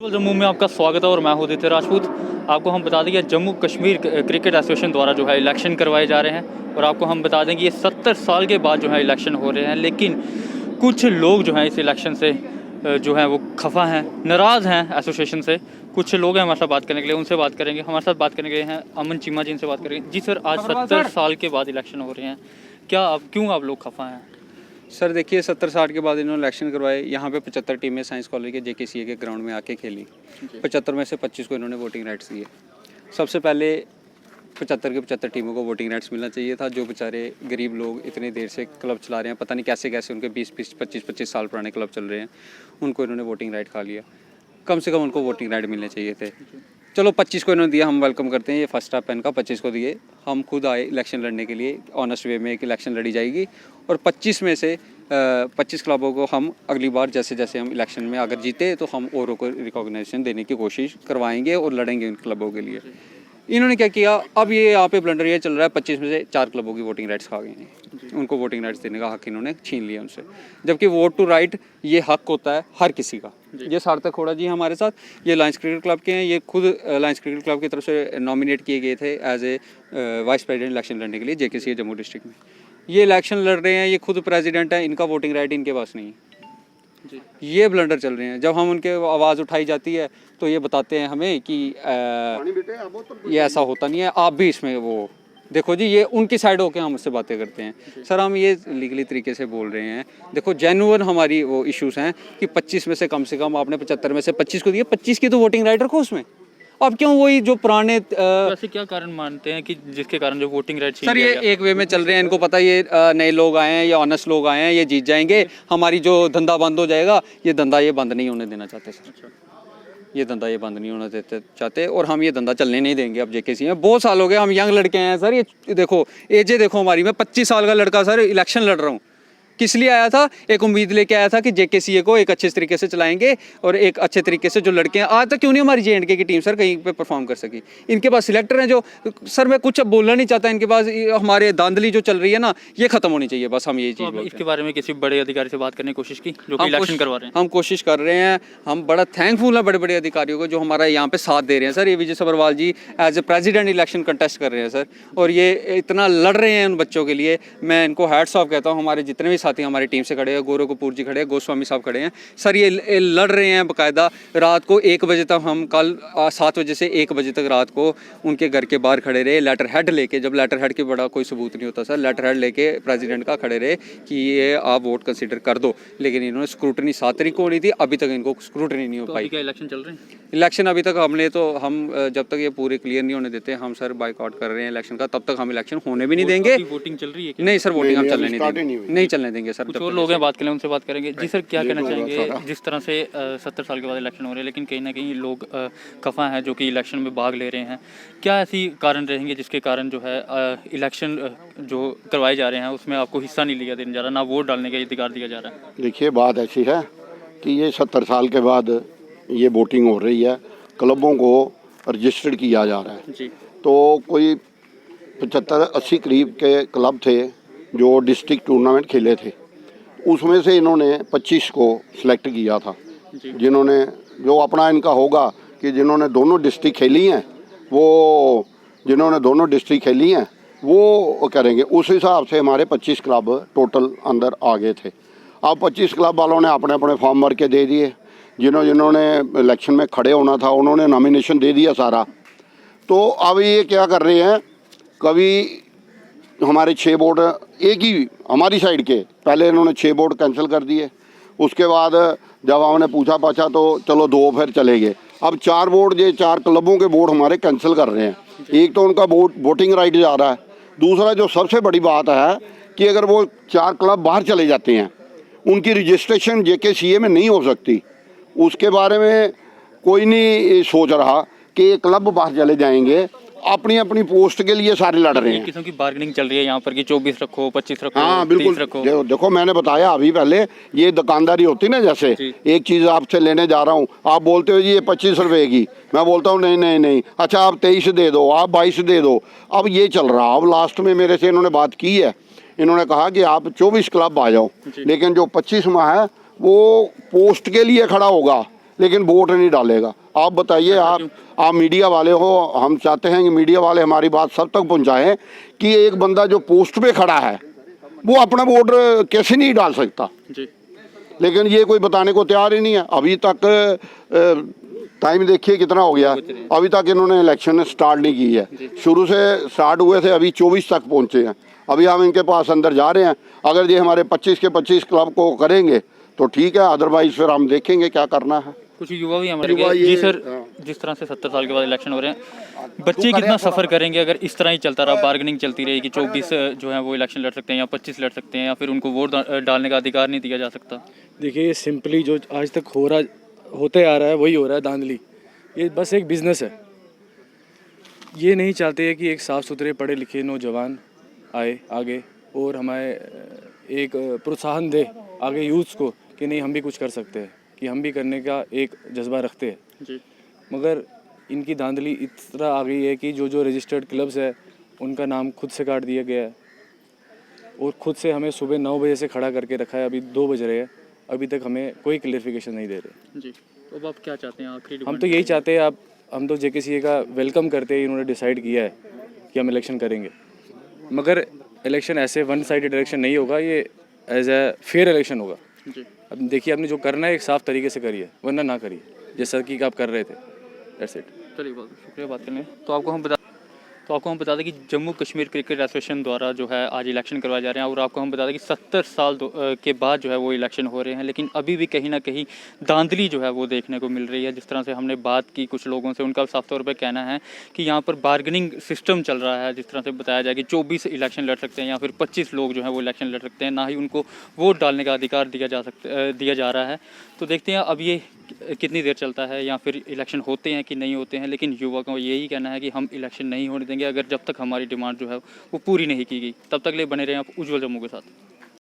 जम्मू में आपका स्वागत है और मैं हूं आदित्य राजपूत। आपको हम बता दें कि जम्मू कश्मीर क्रिकेट एसोसिएशन द्वारा जो है इलेक्शन करवाए जा रहे हैं और आपको हम बता दें कि ये 70 साल के बाद जो है इलेक्शन हो रहे हैं, लेकिन कुछ लोग जो हैं इस इलेक्शन से जो है वो खफा हैं, नाराज़ हैं एसोसिएशन से। कुछ लोग हैं हमारे साथ बात करने के लिए, उनसे बात करेंगे। हमारे साथ बात करने के लिए हैं अमन चीमा जी, इनसे बात करेंगे। जी सर, आज 70 साल के बाद इलेक्शन हो रहे हैं, क्यों आप लोग खफा हैं? सर देखिए, 70 साल के बाद इन्होंने इलेक्शन करवाए। यहाँ पे 75 टीमें साइंस कॉलेज के JKCA के ग्राउंड में आके खेली। 75 में से 25 को इन्होंने वोटिंग राइट्स दिए। सबसे पहले 75 के 75 टीमों को वोटिंग राइट्स मिलना चाहिए था। जो बेचारे गरीब लोग इतने देर से क्लब चला रहे हैं, पता नहीं कैसे कैसे उनके 20-20, 25-25 साल पुराने क्लब चल रहे हैं, उनको इन्होंने वोटिंग राइट खा लिया। कम से कम उनको वोटिंग राइट मिलने चाहिए थे। चलो 25 को इन्होंने दिया, हम वेलकम करते हैं। ये फर्स्ट स्टेप है इनका, 25 को दिए। हम खुद आए इलेक्शन लड़ने के लिए, ऑनेस्ट वे में एक इलेक्शन लड़ी जाएगी और 25 में से 25 क्लबों को हम अगली बार जैसे जैसे हम इलेक्शन में अगर जीते तो हम औरों को रिकॉग्निशन देने की कोशिश करवाएंगे और लड़ेंगे उन क्लबों के लिए। इन्होंने क्या किया, अब ये यहाँ पे ब्लंडर ये चल रहा है, 25 में से 4 क्लबों की वोटिंग राइट्स खा गए हैं। उनको वोटिंग राइट्स देने का हक इन्होंने छीन लिया उनसे, जबकि वोट टू राइट ये हक होता है हर किसी का। ये सार्थक खोड़ा जी हमारे साथ, ये लायंस क्रिकेट क्लब के हैं। ये खुद लायंस क्रिकेट क्लब की तरफ से नॉमिनेट किए गए थे as a vice president election लड़ने के लिए JKCA जम्मू डिस्ट्रिक्ट में। ये इलेक्शन लड़ रहे हैं, ये खुद प्रेसिडेंट है, इनका वोटिंग राइट इनके पास नहीं है। ये ब्लंडर चल रहे हैं। जब हम उनके आवाज़ उठाई जाती है तो ये बताते हैं हमें कि ये ऐसा होता नहीं है, आप भी इसमें वो देखो जी। ये उनकी साइड होकर हम उससे बातें करते हैं। सर हम ये लीगली तरीके से बोल रहे हैं, देखो जेन्युइन हमारी वो इश्यूज़ हैं कि 25 में से कम आपने 75 में से 25 को दिए, 25 की तो वोटिंग राइट रखो उसमें। अब क्यों वही जो पुराने वैसे क्या कारण मानते हैं कि जिसके कारण जो वोटिंग राइट सर ये एक वे में चल रहे हैं, इनको पता है ये नए लोग आए हैं, ये ऑनेस्ट लोग आए हैं, ये जीत जाएंगे, हमारी जो धंधा बंद हो जाएगा। ये धंधा ये बंद नहीं होने देना चाहते सर। ये धंधा ये बंद नहीं होना देते चाहते और हम ये धंधा चलने नहीं देंगे। अब JKCA में बहुत साल हो गए, हम यंग लड़के हैं सर। ये देखो एजे देखो हमारी, मैं 25 साल का लड़का सर इलेक्शन लड़ रहा हूँ। किस लिए आया था? एक उम्मीद लेके आया था कि JKCA को एक अच्छे तरीके से चलाएंगे और एक अच्छे तरीके से जो लड़के हैं, आज तक क्यों नहीं हमारी JNK की टीम सर कहीं पे परफॉर्म कर सकी। इनके पास सिलेक्टर हैं जो, सर मैं कुछ अब बोलना नहीं चाहता, इनके पास हमारे धांधली जो चल रही है ना, ये खत्म होनी चाहिए। बस हम यही चीज़ तो इसके बारे में किसी बड़े अधिकारी से बात करने की कोशिश की जो कि इलेक्शन करवा रहे हैं? हम कोशिश कर रहे हैं। हम बड़ा थैंकफुल हैं बड़े बड़े अधिकारियों को जो हमारा यहाँ पे साथ दे रहे हैं सर। ये Vijay Sabharwal ji as a president election contest कर रहे हैं सर, और ये इतना लड़ रहे हैं उन बच्चों के लिए। मैं इनको हैट्स ऑफ कहता हूँ। हमारे जितने भी साथी हमारी टीम से खड़े हैं, गौरव कपूर जी खड़े हैं, गोस्वामी साहब खड़े हैं सर, ये लड़ रहे हैं बाकायदा। रात को 1 बजे तक, हम कल 7 बजे से 1 बजे तक रात को उनके घर के बाहर खड़े रहे, लेटर हेड लेके। जब लेटर हेड के बड़ा कोई सबूत नहीं होता सर, लेटर हेड लेके प्रेसिडेंट का खड़े रहे कि ये आप वोट कंसीडर कर दो। लेकिन इन्होंने स्क्रूटनी 7 तारीख को होनी थी, अभी तक इनको स्क्रूटनी नहीं हो पाई। क्या इलेक्शन चल रहे हैं? इलेक्शन अभी तक हमने तो हम जब तक ये पूरे क्लियर नहीं होने देते, हम सर बाइकआउट कर रहे हैं इलेक्शन का, तब तक हम इलेक्शन होने भी नहीं देंगे। वोटिंग चल रही है? नहीं सर, वोटिंग हम चलने नहीं चलने देंगे सर। कुछ और लोग हैं, बात करें, उनसे बात करेंगे। जी सर, क्या कहना चाहेंगे? जिस तरह से 70 साल के बाद इलेक्शन हो रहे हैं, लेकिन कहीं ना कहीं लोग खफा हैं जो कि इलेक्शन में भाग ले रहे हैं, क्या ऐसी कारण रहेंगे जिसके कारण जो है इलेक्शन जो करवाए जा रहे हैं उसमें आपको हिस्सा नहीं लिया देने जा रहा, ना वोट डालने का अधिकार दिया जा रहा है? देखिए, बात ऐसी है कि ये 70 साल के बाद ये वोटिंग हो रही है, क्लबों को रजिस्टर्ड किया जा रहा है जी। तो कोई 75-80 करीब के क्लब थे जो डिस्ट्रिक्ट टूर्नामेंट खेले थे, उसमें से इन्होंने 25 को सिलेक्ट किया था। जिन्होंने जो अपना इनका होगा कि जिन्होंने दोनों डिस्ट्रिक्ट खेली हैं, वो करेंगे। उस हिसाब से हमारे 25 क्लब टोटल अंदर आ गए थे। अब 25 क्लब वालों ने अपने अपने फॉर्म भर के दे दिए। जिन्होंने इलेक्शन में खड़े होना था उन्होंने नॉमिनेशन दे दिया सारा। तो अब ये क्या कर रहे हैं, कभी हमारे 6 वोट एक ही हमारी साइड के, पहले इन्होंने 6 वोट कैंसिल कर दिए। उसके बाद जब हमने पूछा पाछा तो चलो 2 फिर चले गए। अब 4 वोट, ये 4 क्लबों के वोट हमारे कैंसिल कर रहे हैं। एक तो उनका वोटिंग राइट जा रहा है, दूसरा जो सबसे बड़ी बात है कि अगर वो 4 क्लब बाहर चले जाते हैं, उनकी रजिस्ट्रेशन JKCA में नहीं हो सकती। उसके बारे में कोई नहीं सोच रहा कि ये क्लब बाहर चले जाएंगे। अपनी अपनी पोस्ट के लिए सारे लड़ रहे हैं। किस्म की बार्गेनिंग चल रही है यहाँ पर कि 24 रखो, 25 रखो, हाँ बिल्कुल 30 रखो। देखो मैंने बताया अभी पहले, ये दुकानदारी होती ना, जैसे एक चीज़ आपसे लेने जा रहा हूँ, आप बोलते हो जी ये 25 रुपए की, मैं बोलता हूँ नहीं, अच्छा आप 23 दे दो, आप 22 दे दो। अब ये चल रहा। अब लास्ट में मेरे से इन्होंने बात की है, इन्होंने कहा कि आप 24 क्लब आ जाओ, लेकिन जो 25वां है वो पोस्ट के लिए खड़ा होगा, लेकिन वोट नहीं डालेगा। आप बताइए, आप मीडिया वाले हो, हम चाहते हैं कि मीडिया वाले हमारी बात सब तक पहुंचाएं कि एक बंदा जो पोस्ट पे खड़ा है वो अपना वोट कैसे नहीं डाल सकता। जी। लेकिन ये कोई बताने को तैयार ही नहीं है। अभी तक टाइम देखिए कितना हो गया, अभी तक इन्होंने इलेक्शन स्टार्ट नहीं की है। शुरू से स्टार्ट हुए थे, अभी 24 तक पहुंचे हैं। अभी हम इनके पास अंदर जा रहे हैं। अगर ये हमारे 25 के 25 क्लब को करेंगे तो ठीक है, अदरवाइज फिर हम देखेंगे क्या करना है। कुछ युवा भी हमारे युवा जी ये- सर, जिस तरह से 70 साल के बाद इलेक्शन हो रहे हैं, बच्चे कितना सफ़र करेंगे अगर इस तरह ही चलता रहा, बार्गेनिंग चलती रही कि 24 जो है वो इलेक्शन लड़ सकते हैं या 25 लड़ सकते हैं, या फिर उनको वोट डालने का अधिकार नहीं दिया जा सकता। देखिए, ये सिंपली जो आज तक होते आ रहा है वही हो रहा है, धांधली। ये बस एक बिजनेस है। ये नहीं चाहते कि एक साफ़ सुथरे पढ़े लिखे नौजवान आए आगे और हमारे एक प्रोत्साहन दे आगे यूथ्स को कि नहीं, हम भी कुछ कर सकते हैं, कि हम भी करने का एक जज्बा रखते हैं। जी। मगर इनकी धांधली इस तरह आ गई है कि जो रजिस्टर्ड क्लब्स है उनका नाम खुद से काट दिया गया है और खुद से हमें सुबह 9 बजे से खड़ा करके रखा है। अभी 2 बज रहे हैं, अभी तक हमें कोई क्लियरिफिकेशन नहीं दे रहे। जी, तो अब आप क्या चाहते हैं आखिरी? हम तो यही चाहते हैं, हम तो JKCA का वेलकम करते हैं। इन्होंने डिसाइड किया है कि हम इलेक्शन करेंगे, मगर इलेक्शन ऐसे वन साइडेड इलेक्शन नहीं होगा, ये एज ए फेयर इलेक्शन होगा। जी। अब देखिए, आपने जो करना है एक साफ़ तरीके से करिए, वरना ना करिए, जैसा कि आप कर रहे थे। That's it. चलिए, बहुत शुक्रिया बात करने। तो आपको हम बता दें कि जम्मू कश्मीर क्रिकेट एसोसिएशन द्वारा जो है आज इलेक्शन करवाए जा रहे हैं, और आपको हम बता दें कि 70 साल के बाद जो है वो इलेक्शन हो रहे हैं, लेकिन अभी भी कहीं ना कहीं धांधली जो है वो देखने को मिल रही है। जिस तरह से हमने बात की कुछ लोगों से, उनका साफ तौर पर कहना है कि यहाँ पर बार्गेनिंग सिस्टम चल रहा है। जिस तरह से बताया जाए कि 24 इलेक्शन लड़ सकते हैं या फिर 25 लोग जो हैं वो इलेक्शन लड़ सकते हैं, ना ही उनको वोट डालने का अधिकार दिया जा रहा है। तो देखते हैं अब ये कितनी देर चलता है या फिर इलेक्शन होते हैं कि नहीं होते हैं। लेकिन युवा को यही कहना है कि हम इलेक्शन नहीं होने देंगे अगर जब तक हमारी डिमांड जो है वो पूरी नहीं की गई। तब तक ले बने रहें आप उज्ज्वल जम्मू के साथ।